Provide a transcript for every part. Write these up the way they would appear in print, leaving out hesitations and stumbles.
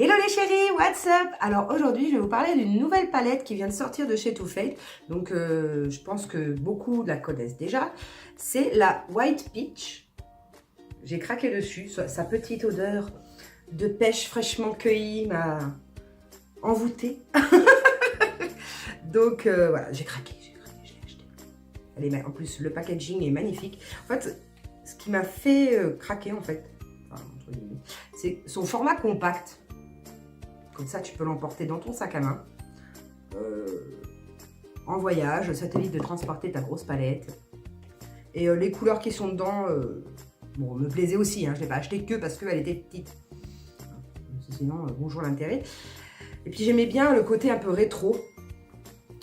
Hello les chéris, what's up? Alors aujourd'hui, je vais vous parler d'une nouvelle palette qui vient de sortir de chez Too Faced. Donc je pense que beaucoup la connaissent déjà. C'est la White Peach. J'ai craqué dessus. Sa petite odeur de pêche fraîchement cueillie m'a envoûtée. Donc voilà, j'ai craqué, je l'ai acheté. En plus, le packaging est magnifique. En fait, ce qui m'a fait craquer en fait, c'est son format compact. Comme ça, tu peux l'emporter dans ton sac à main. En voyage, ça t'évite de transporter ta grosse palette. Et les couleurs qui sont dedans, bon, me plaisaient aussi. Hein. Je ne l'ai pas acheté que parce qu'elle était petite. Sinon, bonjour l'intérêt. Et puis j'aimais bien le côté un peu rétro.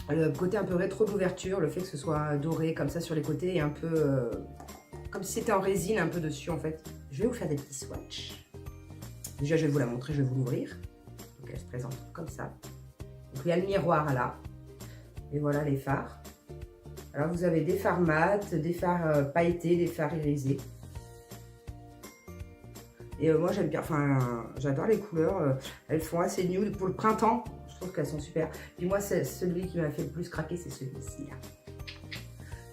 Le côté un peu rétro d'ouverture. Le fait que ce soit doré comme ça sur les côtés et un peu... comme si c'était en résine un peu dessus en fait. Je vais vous faire des petits swatchs. Déjà, je vais vous la montrer, je vais vous l'ouvrir. Donc elle se présente comme ça. Donc il y a le miroir là. Et voilà les fards. Alors vous avez des fards mat, des fards pailletés, des fards irisés. Et moi j'aime bien, enfin j'adore les couleurs. Elles font assez nude pour le printemps. Je trouve qu'elles sont super. Puis moi celui qui m'a fait le plus craquer, c'est celui-ci là.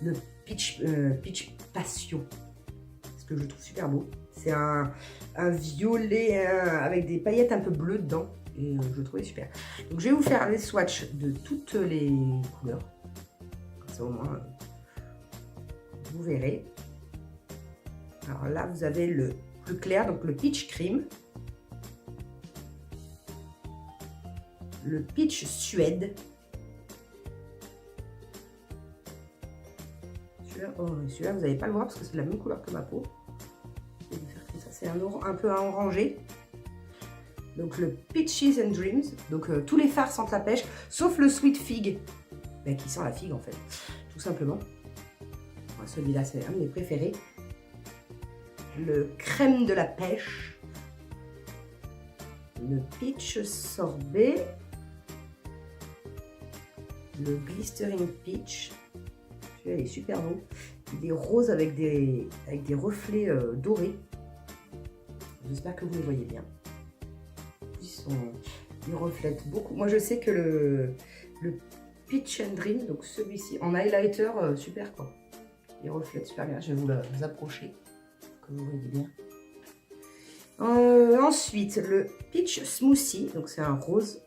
Le Peach Passion. Ce que je trouve super beau. C'est un violet avec des paillettes un peu bleues dedans. Et je le trouvais super. Donc je vais vous faire les swatchs de toutes les couleurs. Comme ça au moins, vous verrez. Alors là, vous avez le plus clair, donc le Peach Cream. Le Peach Suède. Celui-là, vous n'allez pas le voir parce que c'est de la même couleur que ma peau. Je vais faire comme ça, c'est un peu orangé. Donc le Peaches and Dreams, donc tous les fards sentent la pêche, sauf le Sweet Fig, qui sent la figue en fait, tout simplement. Celui-là c'est un de mes préférés. Le Crème de la pêche. Le Peach Sorbet. Le Glistering Peach. Celui-là il est super beau. Des roses avec des reflets dorés. J'espère que vous les voyez bien. Ils reflètent beaucoup. Moi, je sais que le Peach and Dream, donc celui-ci, en highlighter, super quoi. Il reflète super bien. Je vais vous approcher, que vous voyez bien. Ensuite, le Peach Smoothie, donc c'est un rose.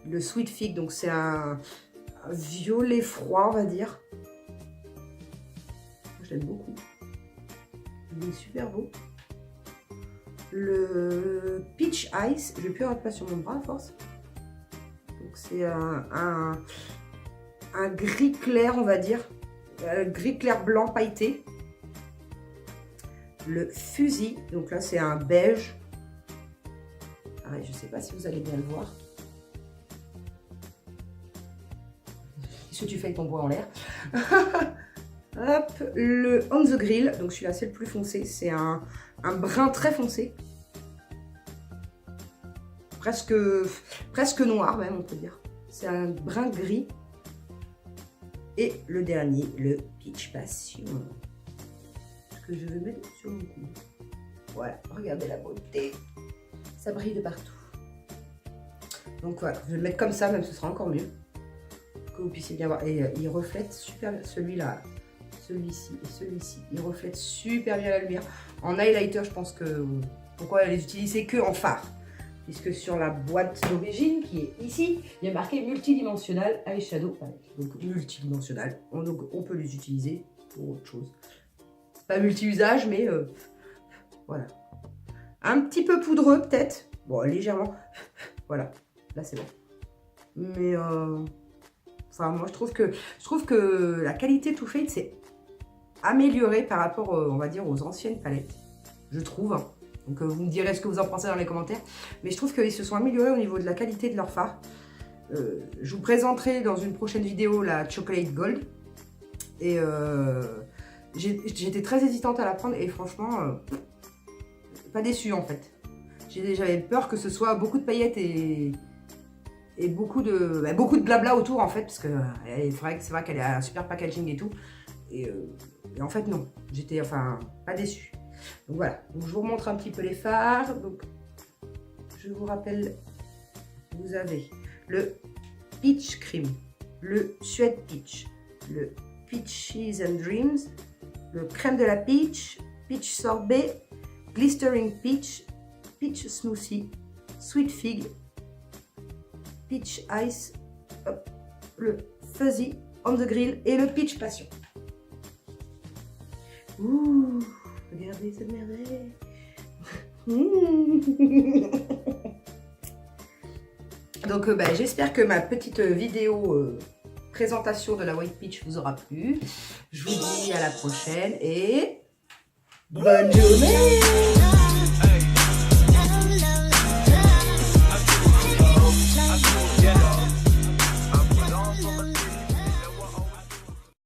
Le Sweet Fig, donc c'est un violet froid, on va dire. Je l'aime beaucoup. Il est super beau. Le Peach Ice, je vais plus avoir de place sur mon bras à force. Donc c'est un gris clair, on va dire. Gris clair blanc pailleté. Le Fuzzy, donc là c'est un beige. Pareil, je sais pas si vous allez bien le voir. Qu'est-ce que tu fais avec ton bois en l'air? Hop, le On the Grill, donc celui-là c'est le plus foncé, c'est un brun très foncé. Presque noir même on peut dire. C'est un brun gris. Et le dernier, le Peach Passion. Que je vais mettre sur mon cou. Voilà, regardez la beauté. Ça brille de partout. Donc voilà, je vais le mettre comme ça, même ce sera encore mieux. Que vous puissiez bien voir. Et il reflète super bien celui-là. Celui-ci et celui-ci, ils reflètent super bien la lumière. En highlighter, je pense que... Pourquoi les utiliser que en fard? Puisque sur la boîte d'origine, qui est ici, il y a marqué multidimensionnel eyeshadow palette. Donc multidimensionnel, on peut les utiliser pour autre chose. Pas multi-usage, mais voilà. Un petit peu poudreux peut-être. Bon, légèrement. Voilà, là c'est bon. Mais... Enfin, moi, je trouve que la qualité Too Faced, c'est amélioré par rapport, on va dire, aux anciennes palettes, je trouve. Donc, vous me direz ce que vous en pensez dans les commentaires. Mais je trouve qu'ils se sont améliorés au niveau de la qualité de leur fard. Je vous présenterai dans une prochaine vidéo la Chocolate Gold. Et j'étais très hésitante à la prendre et franchement, pas déçue en fait. J'avais peur que ce soit beaucoup de paillettes et beaucoup de blabla autour en fait, parce que c'est vrai qu'elle a un super packaging et tout. Et en fait non, j'étais pas déçue. Donc voilà, donc, je vous remontre un petit peu les fards. Donc je vous rappelle, vous avez le Peach Cream, le Suede Peach, le Peaches and Dreams, le crème de la peach, peach sorbet, glistering peach, peach smoothie, sweet fig, peach ice, hop, le fuzzy on the grill et le peach passion. Ouh, regardez cette merveille. Donc j'espère que ma petite vidéo présentation de la White Peach vous aura plu. Je vous dis à la prochaine et bonne journée.